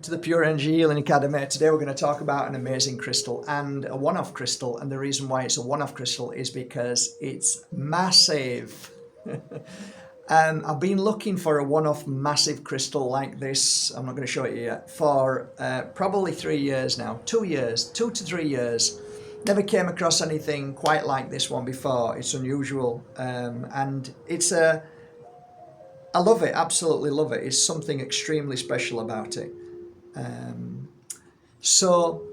welcome to the Pure Energy Healing Academy. Today we're going to talk about an amazing crystal and a one-off crystal, and the reason why it's a one-off crystal is because it's massive. I've been looking for a one-off massive crystal like this, I'm not going to show it you yet, for probably 3 years now, 2 years, 2 to 3 years. Never came across anything quite like this one before. It's unusual, and it's I love it, absolutely love it. It's something extremely special about it. So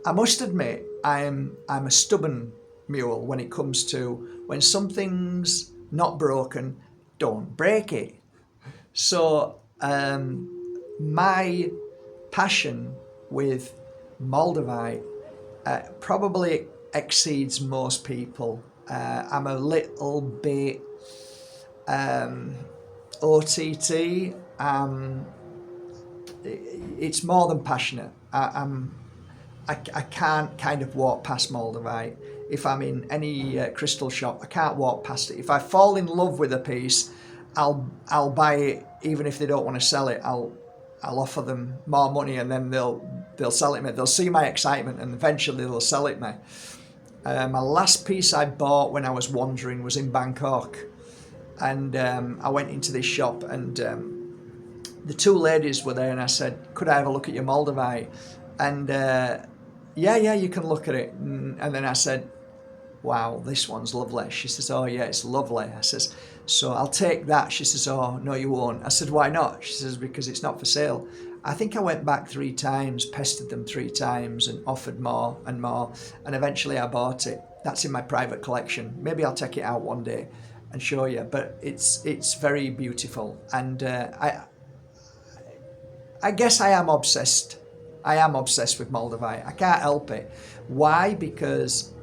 I must admit, I'm a stubborn mule when it comes to when something's not broken, don't break it. So my passion with moldavite probably exceeds most people. I'm a little bit OTT. It's more than passionate. I can't kind of walk past moldavite. If I'm in any crystal shop, I can't walk past it. If I fall in love with a piece, I'll buy it, even if they don't want to sell it. I'll offer them more money, and then they'll sell it me. They'll see my excitement, and eventually they'll sell it me. My last piece I bought when I was wandering was in Bangkok, and I went into this shop, and the two ladies were there, and I said, "Could I have a look at your moldavite?" And yeah, you can look at it. And then I said, "Wow, this one's lovely." She says, "Oh yeah, it's lovely." I says, "So I'll take that." She says, "Oh no, you won't." I said, "Why not?" She says, "Because it's not for sale." I think I went back 3 times, pestered them 3 times, and offered more and more, and eventually I bought it. That's in my private collection. Maybe I'll take it out one day and show you, but it's very beautiful, and I guess I am obsessed. I am obsessed with moldavite. I can't help it. Why? Because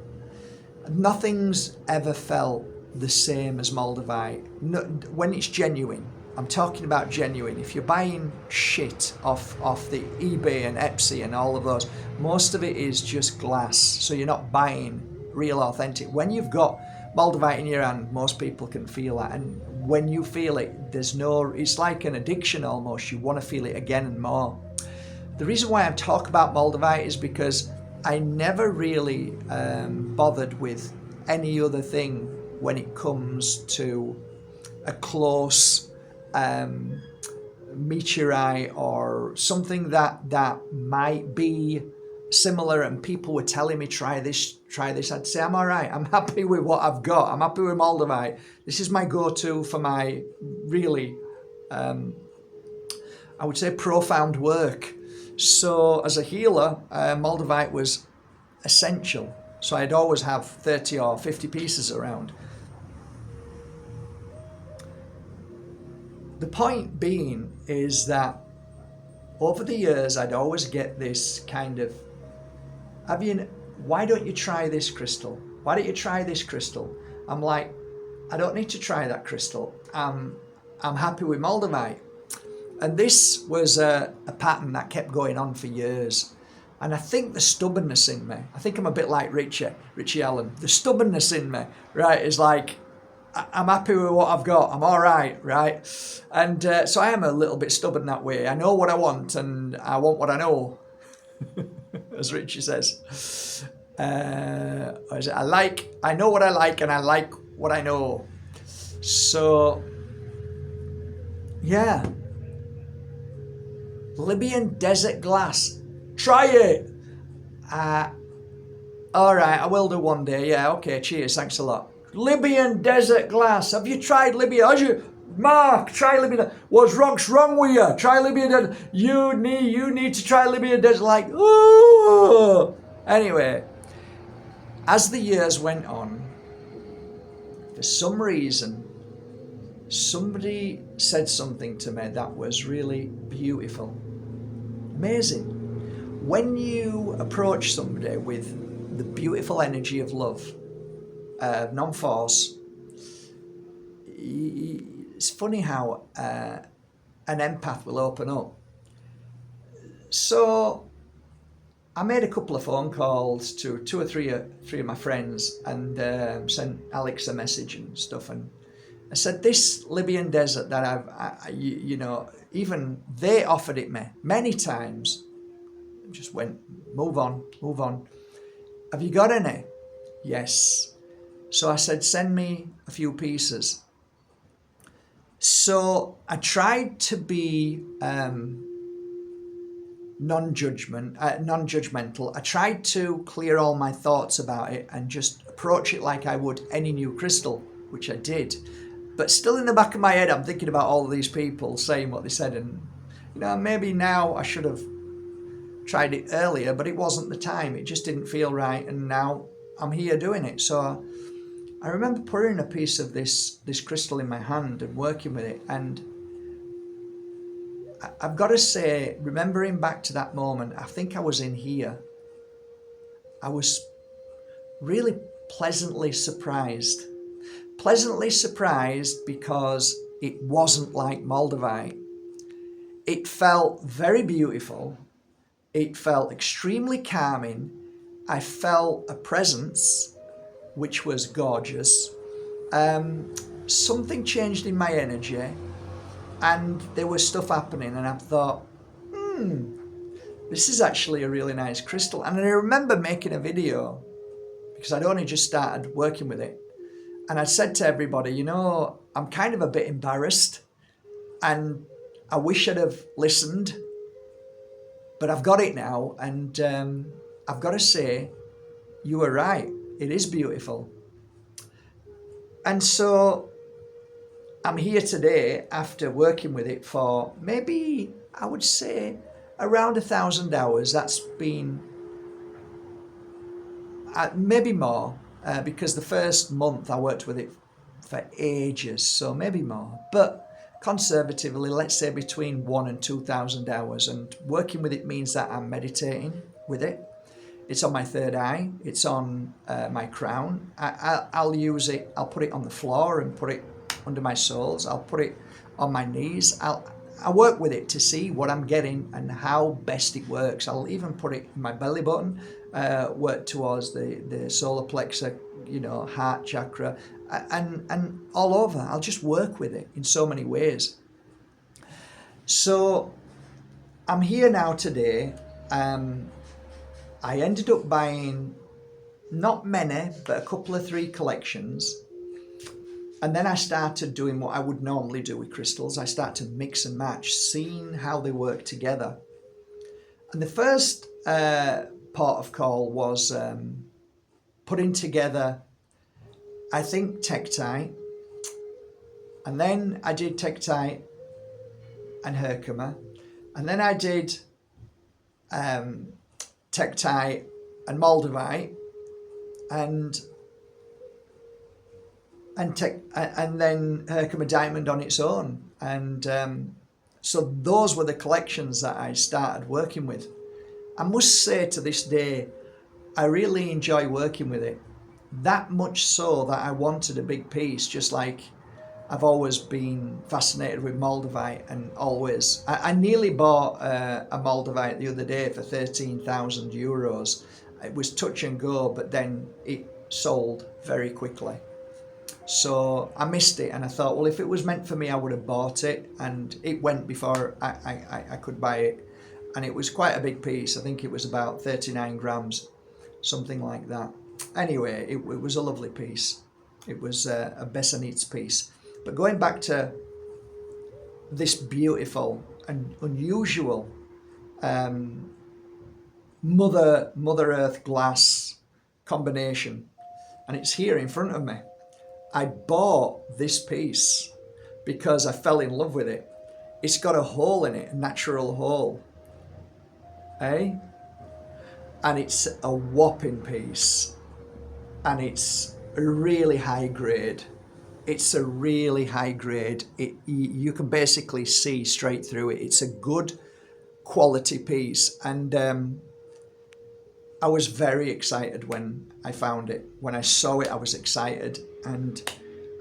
nothing's ever felt the same as moldavite. No, when it's genuine. I'm talking about genuine. If you're buying shit off the eBay and Etsy and all of those, most of it is just glass. So you're not buying real authentic. When you've got moldavite in your hand, most people can feel that. And when you feel it, it's like an addiction almost. You want to feel it again and more. The reason why I'm talking about moldavite is because I never really bothered with any other thing when it comes to a close meteorite or something that might be similar, and people were telling me try this. I'd say I'm all right, I'm happy with what I've got, I'm happy with moldavite. This is my go-to for my really I would say profound work. So as a healer, moldavite was essential, so I'd always have 30 or 50 pieces around. The point being is that over the years I'd always get this kind of, why don't you try this crystal? Why don't you try this crystal? I'm like, I don't need to try that crystal. I'm happy with moldavite. And this was a pattern that kept going on for years. And I think the stubbornness in me, I think I'm a bit like Richie Allen. The stubbornness in me, right, is like, I'm happy with what I've got. I'm all right, right? And so I am a little bit stubborn that way. I know what I want, and I want what I know, as Richie says. I know what I like, and I like what I know. So, yeah. Libyan desert glass. Try it. All right, I will do one day. Yeah, okay, cheers. Thanks a lot. Libyan desert glass. Have you tried Libyan? Mark, try Libyan. What's wrong with you? Try Libyan desert. You need to try Libyan desert. Like, ooh. Anyway, as the years went on, for some reason, somebody said something to me that was really beautiful. Amazing. When you approach somebody with the beautiful energy of love, non-force, it's funny how an empath will open up. So I made a couple of phone calls to 2 or 3 of my friends, and sent Alex a message and stuff, and I said, this Libyan desert that you know, even they offered it me many times. I just went, move on, move on. Have you got any? Yes. So I said, send me a few pieces. So I tried to be non-judgmental. I tried to clear all my thoughts about it and just approach it like I would any new crystal, which I did. But still in the back of my head, I'm thinking about all of these people saying what they said, and you know, maybe now I should have tried it earlier, but it wasn't the time. It just didn't feel right, and now I'm here doing it. So I remember putting a piece of this crystal in my hand and working with it, and I've got to say, remembering back to that moment, I think I was in here. I was really pleasantly surprised. Pleasantly surprised because it wasn't like moldavite. It felt very beautiful. It felt extremely calming. I felt a presence which was gorgeous. Something changed in my energy, and there was stuff happening, and I thought, this is actually a really nice crystal. And I remember making a video because I'd only just started working with it. And I said to everybody, you know, I'm kind of a bit embarrassed and I wish I'd have listened, but I've got it now. And I've got to say, you were right. It is beautiful. And so I'm here today after working with it for maybe, I would say, around 1,000 hours. That's been maybe more, because the first month I worked with it for ages, so maybe more. But conservatively, let's say between 1,000 and 2,000 hours. And working with it means that I'm meditating with it. It's on my third eye. It's on my crown. I'll use it. I'll put it on the floor and put it under my soles. I'll put it on my knees. I work with it to see what I'm getting and how best it works. I'll even put it in my belly button, work towards the solar plexus, you know, heart chakra, and all over. I'll just work with it in so many ways. So I'm here now today. I ended up buying not many, but a couple of 3 collections. And then I started doing what I would normally do with crystals. I started to mix and match, seeing how they work together. And the first port of call was putting together, I think, Tektite. And then I did Tektite and Herkimer. And then I did Tektite and moldavite, and then Herkimer diamond on its own. And so those were the collections that I started working with. I must say, to this day, I really enjoy working with it. That much so that I wanted a big piece, just like I've always been fascinated with moldavite, and always. I nearly bought a moldavite the other day for 13,000 euros. It was touch and go, but then it sold very quickly. So I missed it, and I thought, well, if it was meant for me, I would have bought it, and it went before I could buy it. And it was quite a big piece. I think it was about 39 grams, something like that. Anyway, it was a lovely piece. It was a Bessanitz piece. But going back to this beautiful and unusual Mother Earth glass combination, and it's here in front of me. I bought this piece because I fell in love with it. It's got a hole in it, a natural hole, and it's a whopping piece, and it's really high grade. It's a really high grade. You can basically see straight through it. It's a good quality piece, and I was very excited when I found it. When I saw it, I was excited, and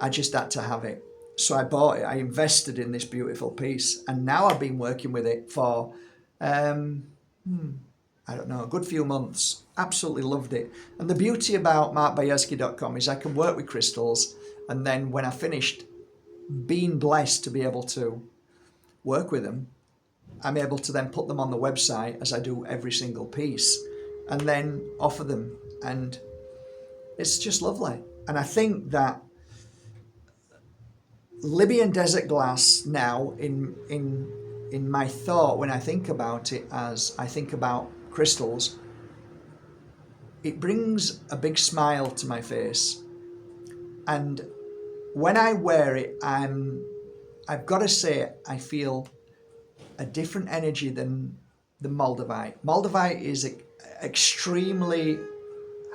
I just had to have it. So I bought it. I invested in this beautiful piece, and now I've been working with it for, I don't know, a good few months. Absolutely loved it. And the beauty about markbajerski.com is I can work with crystals, and then when I finished, being blessed to be able to work with them, I'm able to then put them on the website as I do every single piece and then offer them. And it's just lovely. And I think that Libyan desert glass now in my thought, when I think about it, as I think about crystals, it brings a big smile to my face. And when I wear it, I've got to say, I feel a different energy than the moldavite. Moldavite is extremely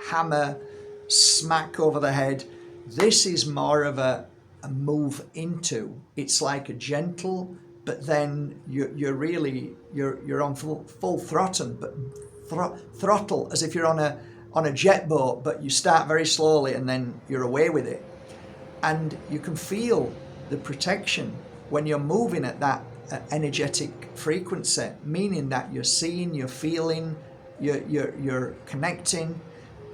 hammer, smack over the head. This is more of a move into. It's like a gentle, but then you're on full throttle, but throttle as if you're on a jet boat, but you start very slowly and then you're away with it. And you can feel the protection when you're moving at that energetic frequency, meaning that you're seeing, you're feeling, you're connecting,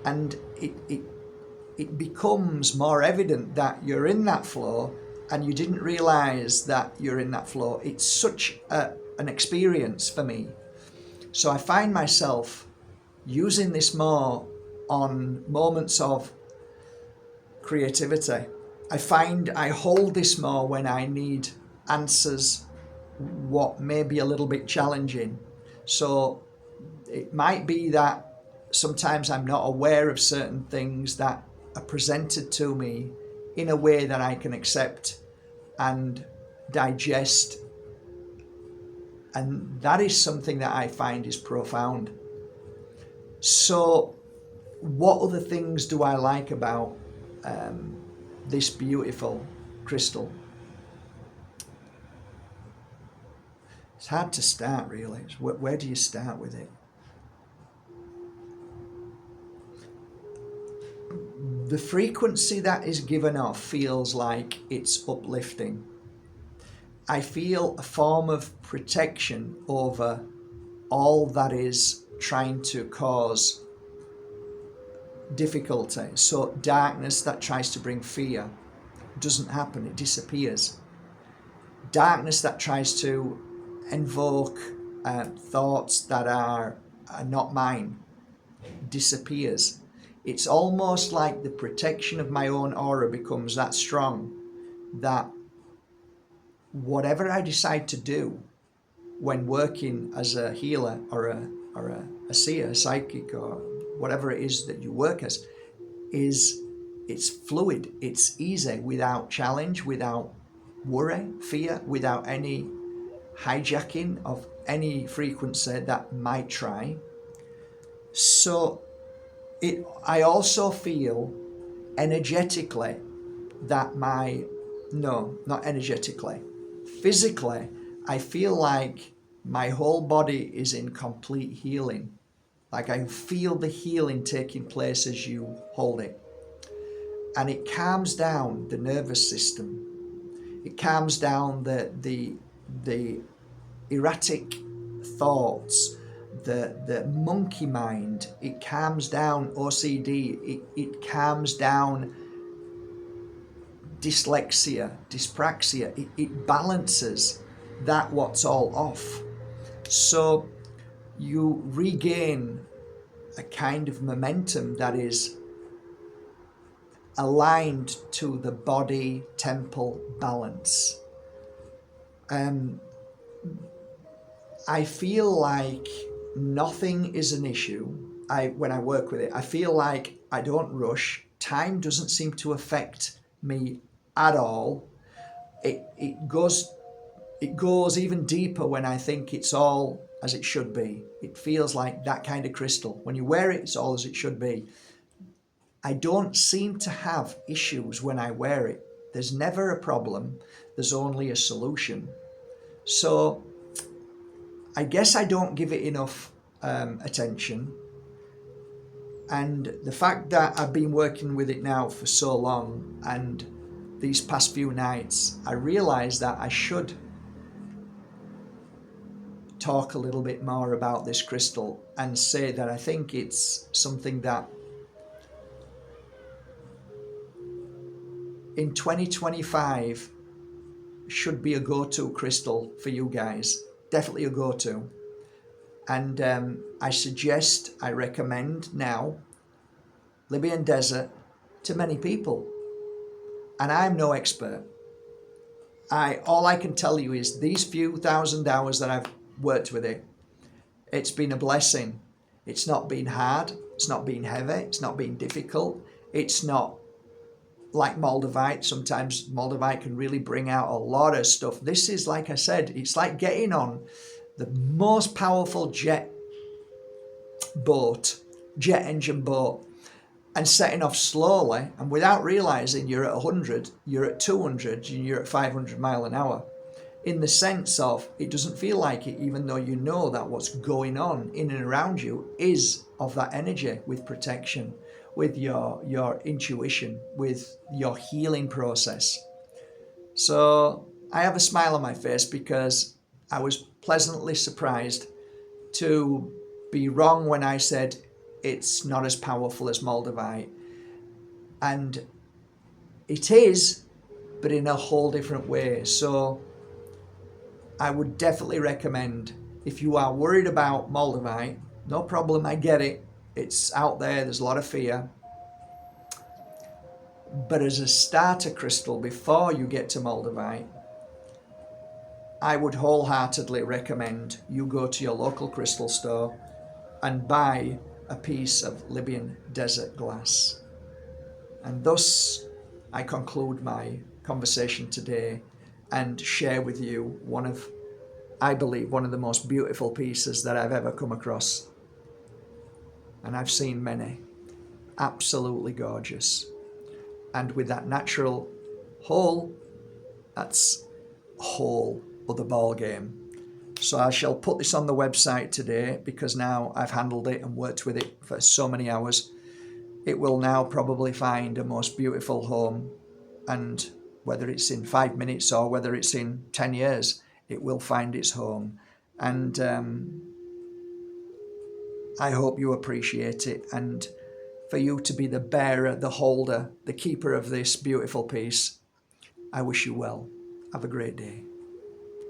and it becomes more evident that you're in that flow and you didn't realize that you're in that flow. It's such an experience for me. So I find myself using this more on moments of creativity. I find I hold this more when I need answers what may be a little bit challenging. So it might be that sometimes I'm not aware of certain things that are presented to me in a way that I can accept and digest. And that is something that I find is profound. So what other things do I like about this beautiful crystal? It's hard to start, really. Where do you start with it? The frequency that is given off feels like it's uplifting. I feel a form of protection over all that is trying to cause difficulty. So darkness that tries to bring fear doesn't happen, it disappears. Darkness that tries to invoke thoughts that are not mine disappears. It's almost like the protection of my own aura becomes that strong that whatever I decide to do when working as a healer or a seer, a psychic, or whatever it is that you work as, it's fluid, it's easy, without challenge, without worry, fear, without any hijacking of any frequency that might try. So I also feel energetically that not energetically, physically, I feel like my whole body is in complete healing. Like I feel the healing taking place as you hold it. And it calms down the nervous system. It calms down the erratic thoughts, the monkey mind. It calms down OCD. It calms down dyslexia, dyspraxia. It balances that what's all off. So you regain a kind of momentum that is aligned to the body-temple balance. I feel like nothing is an issue when I work with it. I feel like I don't rush. Time doesn't seem to affect me at all. It goes even deeper when I think it's all as it should be. It feels like that kind of crystal. When you wear it, it's all as it should be. I don't seem to have issues when I wear it. There's never a problem. There's only a solution. So I guess I don't give it enough attention. And the fact that I've been working with it now for so long, and these past few nights, I realised that I should talk a little bit more about this crystal and say that I think it's something that in 2025 should be a go-to crystal for you guys. Definitely a go-to. And I recommend now Libyan desert to many people. And I'm no expert. All I can tell you is these few thousand hours that I've worked with it, it's been a blessing. It's not been hard. It's not been heavy. It's not been difficult. It's not like moldavite. Sometimes moldavite can really bring out a lot of stuff. This is, like I said, it's like getting on the most powerful jet engine boat, and setting off slowly, and without realizing you're at 100, you're at 200, and you're at 500 mile an hour. In the sense of, it doesn't feel like it, even though you know that what's going on in and around you is of that energy, with protection, with your intuition, with your healing process. So I have a smile on my face because I was pleasantly surprised to be wrong when I said it's not as powerful as moldavite. And it is, but in a whole different way. So I would definitely recommend, if you are worried about moldavite, no problem, I get it. It's out there, there's a lot of fear. But as a starter crystal before you get to moldavite, I would wholeheartedly recommend you go to your local crystal store and buy a piece of Libyan desert glass. And thus I conclude my conversation today and share with you I believe, one of the most beautiful pieces that I've ever come across. And I've seen many. Absolutely gorgeous. And with that natural hole, that's a whole other ball game. So I shall put this on the website today, because now I've handled it and worked with it for so many hours. It will now probably find a most beautiful home, and whether it's in 5 minutes or whether it's in 10 years, it will find its home. And I hope you appreciate it, and for you to be the bearer, the holder, the keeper of this beautiful piece. I wish you well. Have a great day.